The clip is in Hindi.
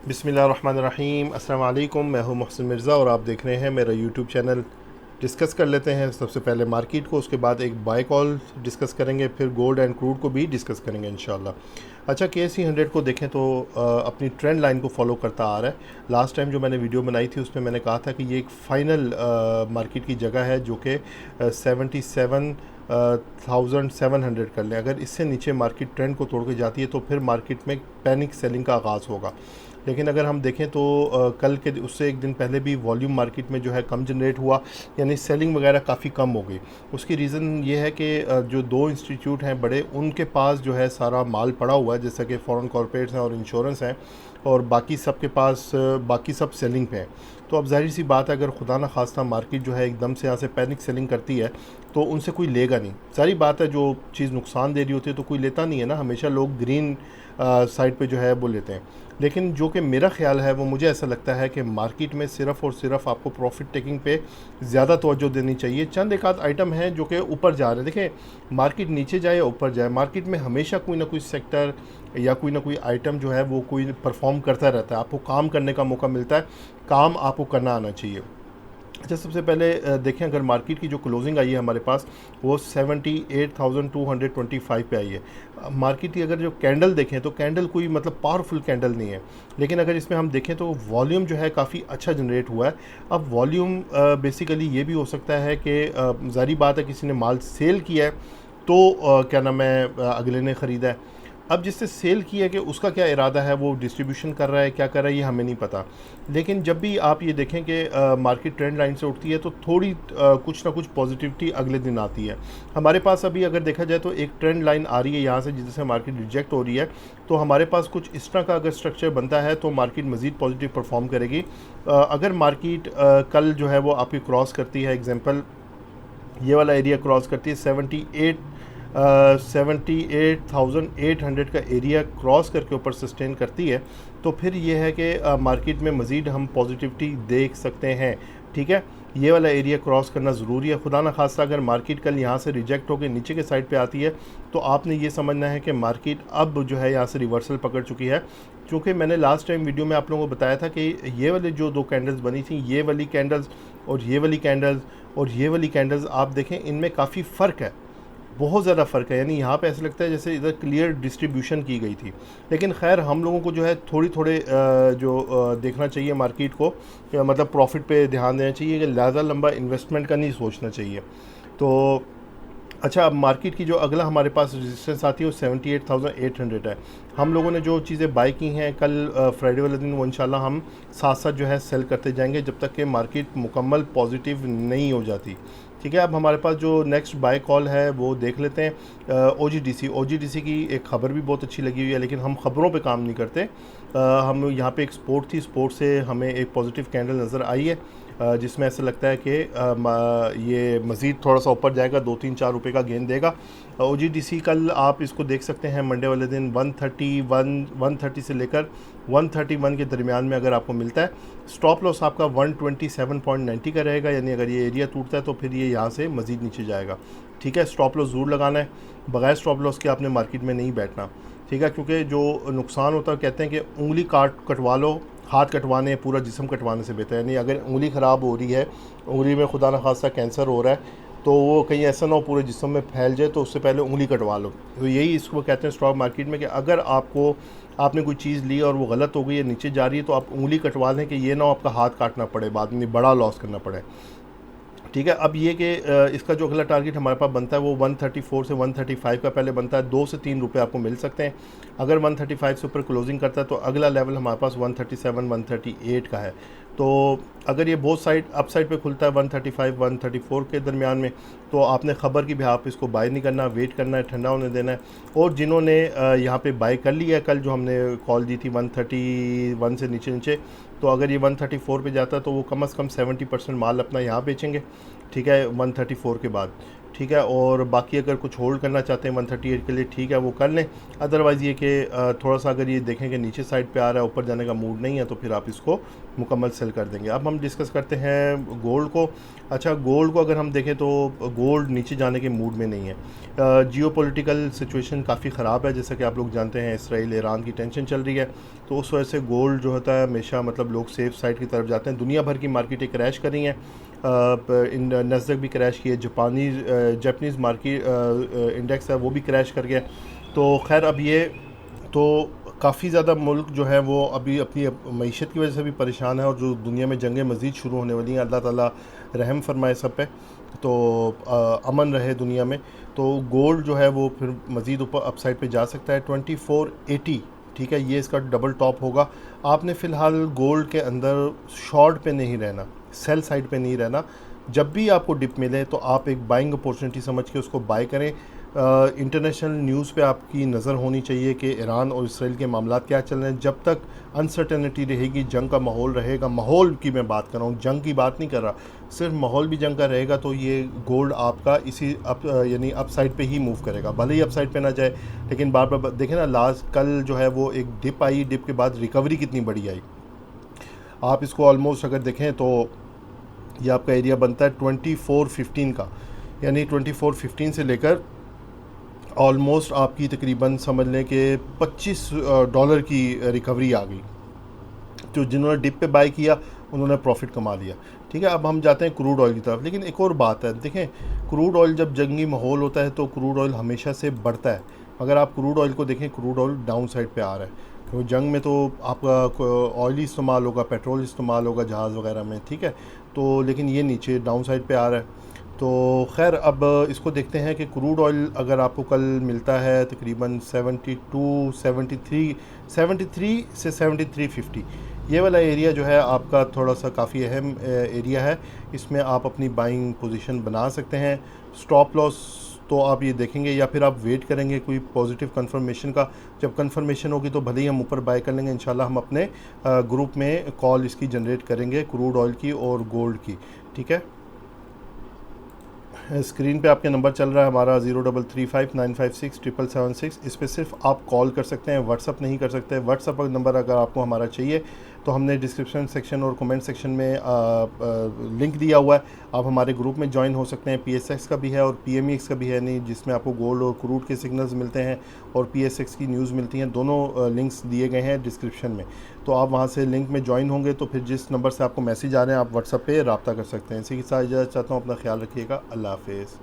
बिस्मिल्लाहिर्रहमानिर्रहीम। अस्सलाम वालेकुम। मैं हूं मोहसिन मिर्ज़ा और आप देख रहे हैं मेरा यूट्यूब चैनल। डिस्कस कर लेते हैं सबसे पहले मार्केट को, उसके बाद एक बाय कॉल डिस्कस करेंगे, फिर गोल्ड एंड क्रूड को भी डिस्कस करेंगे इंशाल्लाह। अच्छा, KSE 100 को देखें तो अपनी ट्रेंड लाइन को फॉलो करता आ रहा है। लास्ट टाइम जो मैंने वीडियो बनाई थी उसमें मैंने कहा था कि ये एक फ़ाइनल मार्केट की जगह है जो कि 77,700 कर लें। अगर इससे नीचे मार्केट ट्रेंड को तोड़ के जाती है तो फिर मार्केट में पैनिक सेलिंग का आगाज़ होगा। लेकिन अगर हम देखें तो कल के उससे एक दिन पहले भी वॉल्यूम मार्केट में जो है कम जनरेट हुआ, यानी सेलिंग वगैरह काफ़ी कम हो गई। उसकी रीज़न ये है कि जो दो इंस्टीट्यूट हैं बड़े, उनके पास जो है सारा माल पड़ा हुआ है, जैसा कि फॉरेन कॉर्पोरेट्स हैं और इंश्योरेंस हैं, और बाकी सब के पास बाकी सब सेलिंग पे हैं। तो अब जाहिर सी बात है, अगर खुदा न खास्ता मार्केट जो है एकदम से यहाँ से पैनिक सेलिंग करती है तो उनसे कोई लेगा नहीं। सारी बात है, जो चीज़ नुकसान दे रही होती है तो कोई लेता नहीं है ना। हमेशा लोग ग्रीन साइड पे जो है वो लेते हैं। लेकिन जो कि मेरा ख़्याल है वो, मुझे ऐसा लगता है कि मार्केट में सिर्फ़ और सिर्फ आपको प्रॉफिट टेकिंग पे ज़्यादा तवज्जो देनी चाहिए। चंद एक आध आइटम हैं जो कि ऊपर जा रहे हैं। देखें, मार्केट नीचे जाए या ऊपर जाए, मार्केट में हमेशा कोई ना कोई सेक्टर या कोई ना कोई आइटम जो है वो कोई परफॉर्म करता रहता है। आपको काम करने का मौका मिलता है, काम आपको करना आना चाहिए। अच्छा, सबसे पहले देखें, अगर मार्केट की जो क्लोजिंग आई है हमारे पास वो 78,225 पे आई है। मार्केट की अगर जो कैंडल देखें तो कैंडल कोई मतलब पावरफुल कैंडल नहीं है, लेकिन अगर इसमें हम देखें तो वॉल्यूम जो है काफ़ी अच्छा जनरेट हुआ है। अब वॉल्यूम बेसिकली ये भी हो सकता है कि ज़ाहिर बात है किसी ने माल सेल किया है तो क्या नाम है, अगले ने ख़रीदा है। अब जिससे सेल किया है कि उसका क्या इरादा है, वो डिस्ट्रीब्यूशन कर रहा है, क्या कर रहा है, ये हमें नहीं पता। लेकिन जब भी आप ये देखें कि मार्केट ट्रेंड लाइन से उठती है तो थोड़ी कुछ ना कुछ पॉजिटिविटी अगले दिन आती है। हमारे पास अभी अगर देखा जाए तो एक ट्रेंड लाइन आ रही है यहाँ से, जिससे मार्केट रिजेक्ट हो रही है। तो हमारे पास कुछ इस तरह का अगर स्ट्रक्चर बनता है तो मार्केट मज़ीद पॉजिटिव परफॉर्म करेगी। अगर मार्केट कल जो है वो आपकी क्रॉस करती है, एग्जाम्पल ये वाला एरिया क्रॉस करती है 78,800 का एरिया क्रॉस करके ऊपर सस्टेन करती है, तो फिर ये है कि मार्केट में मज़ीद हम पॉजिटिविटी देख सकते हैं। ठीक है, ये वाला एरिया क्रॉस करना ज़रूरी है। खुदा न खास्ता अगर मार्केट कल यहाँ से रिजेक्ट होकर नीचे के साइड पे आती है तो आपने ये समझना है कि मार्केट अब जो है यहाँ से रिवर्सल पकड़ चुकी है। क्योंकि मैंने लास्ट टाइम वीडियो में आप लोगों को बताया था कि ये वाली जो दो कैंडल्स बनी थी, ये वाली कैंडल्स और ये वाली कैंडल्स और ये वाली कैंडल्स, आप देखें इनमें काफ़ी फ़र्क है, बहुत ज़्यादा फ़र्क है। यानी यहाँ पे ऐसा लगता है जैसे इधर क्लियर डिस्ट्रीब्यूशन की गई थी। लेकिन खैर, हम लोगों को जो है थोड़े देखना चाहिए मार्केट को, मतलब प्रॉफिट पे ध्यान देना चाहिए कि ज़्यादा लंबा इन्वेस्टमेंट का नहीं सोचना चाहिए। तो अच्छा, अब मार्केट की जो अगला हमारे पास रेजिस्टेंस आती है वो 78,800 है। हम लोगों ने जो चीज़ें बाई की हैं कल फ्राइडे वाले दिन, वो इंशाल्लाह हम साथ साथ जो है सेल करते जाएंगे जब तक कि मार्केट मुकम्मल पॉजिटिव नहीं हो जाती। ठीक है, अब हमारे पास जो नेक्स्ट बाय कॉल है वो देख लेते हैं। OGDC की एक ख़बर भी बहुत अच्छी लगी हुई है, लेकिन हम ख़बरों पे काम नहीं करते। हम यहाँ पे एक स्पोर्ट थी, स्पोर्ट से हमें एक पॉजिटिव कैंडल नज़र आई है, जिसमें ऐसा लगता है कि ये मज़ीद थोड़ा सा ऊपर जाएगा, 2-3-4 रुपये का गेंद देगा। OGDC कल आप इसको देख सकते हैं मंडे वाले दिन 130 से लेकर 131 के दरमियान में अगर आपको मिलता है। स्टॉप लॉस आपका 127.90 का रहेगा, यानी अगर ये एरिया टूटता है तो फिर ये यहाँ से मज़ीद नीचे जाएगा। ठीक है, स्टॉप लॉस ज़रूर लगाना है, बगैर स्टॉप लॉस के आपने मार्केट में नहीं बैठना। ठीक है, क्योंकि जो नुकसान होता है, कहते हैं कि उंगली कटवा लो, हाथ कटवाने पूरा जिस्म कटवाने से बेहतर है। यानी अगर उंगली ख़राब हो रही है, उंगली में खुदा न खास्ता कैंसर हो रहा है, तो वो कहीं ऐसा ना हो पूरे जिस्म में फैल जाए, तो उससे पहले उंगली कटवा लो। तो यही इसको कहते हैं स्टॉक मार्केट में, कि अगर आपने कोई चीज़ ली और वो गलत हो गई है, नीचे जा रही है, तो आप उंगली कटवा लें कि ये ना आपका हाथ काटना पड़े, बाद में बड़ा लॉस करना पड़े। ठीक है, अब ये कि इसका जो अगला टारगेट हमारे पास बनता है वो 134 से 135 का पहले बनता है। 2 से 3 रुपये आपको मिल सकते हैं। अगर 135 से ऊपर क्लोजिंग करता है तो अगला लेवल हमारे पास 137 138 का है। तो अगर ये बोथ साइड अप साइड पे खुलता है 135 134 के दरमियान में, तो आपने ख़बर की भी आप इसको बाय नहीं करना, वेट करना है, ठंडा होने देना है। और जिन्होंने यहाँ पे बाय कर लिया है, कल जो हमने कॉल दी थी 131 से नीचे नीचे, तो अगर ये 134 पे जाता है तो वो कम से कम 70% माल अपना यहाँ बेचेंगे। ठीक है, 134 के बाद। ठीक है। और बाकी अगर कुछ होल्ड करना चाहते हैं 138 के लिए, ठीक है, वो कर लें। अदरवाइज़ ये कि थोड़ा सा अगर ये देखें कि नीचे साइड पे आ रहा है, ऊपर जाने का मूड नहीं है, तो फिर आप इसको मुकम्मल सेल कर देंगे। अब हम डिस्कस करते हैं गोल्ड को। अच्छा, गोल्ड को अगर हम देखें तो गोल्ड नीचे जाने के मूड में नहीं है। जियोपॉलिटिकल सिचुएशन काफ़ी ख़राब है, जैसा कि आप लोग जानते हैं, इसराइल ईरान की टेंशन चल रही है, तो उस वजह से गोल्ड जो होता है हमेशा मतलब लोग सेफ साइड की तरफ जाते हैं। दुनिया भर की मार्केटें क्रैश कर रही हैं, इन नस्दक भी क्रैश की है, जापानीज़ मार्केट इंडेक्स है वो भी क्रैश कर गया। तो खैर अब ये तो काफ़ी ज़्यादा मुल्क जो है वो अभी अपनी मईशत की वजह से भी परेशान है, और जो दुनिया में जंगें मज़ीद शुरू होने वाली हैं, अल्लाह ताला रहम फरमाए सब पे, तो अमन रहे दुनिया में। तो गोल्ड जो है वो फिर मज़ीद ऊपर अपसाइड पे जा सकता है 2480, ठीक है, ये इसका डबल टॉप होगा। आपने फ़िलहाल गोल्ड के अंदर शॉर्ट पे नहीं रहना, सेल साइड पे नहीं रहना। जब भी आपको डिप मिले तो आप एक बाइंग अपॉर्चुनिटी समझ के उसको बाय करें। इंटरनेशनल न्यूज़ पे आपकी नज़र होनी चाहिए कि ईरान और इसराइल के मामला क्या चल रहे हैं। जब तक अनसर्टेनिटी रहेगी, जंग का माहौल रहेगा, माहौल की मैं बात कर रहा हूँ, जंग की बात नहीं कर रहा, सिर्फ माहौल भी जंग का रहेगा, तो ये गोल्ड आपका इसी यानी अप साइड पे ही मूव करेगा। भले ही अप साइड पे ना जाए, लेकिन बार बार देखें ना, लास्ट कल जो है वो एक डिप आई, डिप के बाद रिकवरी कितनी बड़ी आई। आप इसको ऑलमोस्ट अगर देखें तो ये आपका एरिया बनता है 2415 का, यानी 2415 से लेकर ऑलमोस्ट आपकी तकरीबन समझ लें कि $25 की रिकवरी आ गई। तो जिन्होंने डिप पे बाय किया उन्होंने प्रॉफिट कमा लिया, ठीक है। अब हम जाते हैं क्रूड ऑयल की तरफ। लेकिन एक और बात है, देखें, क्रूड ऑयल जब जंगी माहौल होता है तो क्रूड ऑयल हमेशा से बढ़ता है। अगर आप क्रूड ऑयल को देखें, क्रूड ऑयल डाउन साइड पे आ रहा है, क्योंकि जंग में तो आपका ऑयल इस्तेमाल होगा, पेट्रोल इस्तेमाल होगा जहाज़ वगैरह में, ठीक है। तो लेकिन ये नीचे डाउन साइड पे आ रहा है। तो खैर अब इसको देखते हैं कि क्रूड ऑयल अगर आपको कल मिलता है तकरीबन 72 73 से 7350, ये वाला एरिया जो है आपका थोड़ा सा काफ़ी अहम एरिया है। इसमें आप अपनी बाइंग पोजीशन बना सकते हैं। स्टॉप लॉस तो आप ये देखेंगे, या फिर आप वेट करेंगे कोई पॉजिटिव कंफर्मेशन का। जब कंफर्मेशन होगी तो भले ही हम ऊपर बाय कर लेंगे। इंशाल्लाह हम अपने ग्रुप में कॉल इसकी जनरेट करेंगे, क्रूड ऑयल की और गोल्ड की, ठीक है। स्क्रीन पे आपके नंबर चल रहा है हमारा 0335956776। इस पर सिर्फ आप कॉल कर सकते हैं, व्हाट्सअप नहीं कर सकते। व्हाट्सअप नंबर अगर आपको हमारा चाहिए तो हमने डिस्क्रिप्शन सेक्शन और कमेंट सेक्शन में लिंक दिया हुआ है, आप हमारे ग्रुप में ज्वाइन हो सकते हैं। PSX का भी है और PMEX का भी है, नहीं जिसमें आपको गोल्ड और क्रूड के सिग्नल्स मिलते हैं और PSX की न्यूज़ मिलती हैं। दोनों लिंक्स दिए गए हैं डिस्क्रिप्शन में, तो आप वहाँ से लिंक में ज्वाइन होंगे तो फिर जिस नंबर से आपको मैसेज आ रहे हैं आप व्हाट्सअप पे रब्ता कर सकते हैं। इसी के साथ इजाज़त चाहता हूँ, अपना ख्याल रखिएगा, अल्लाह हाफिज़।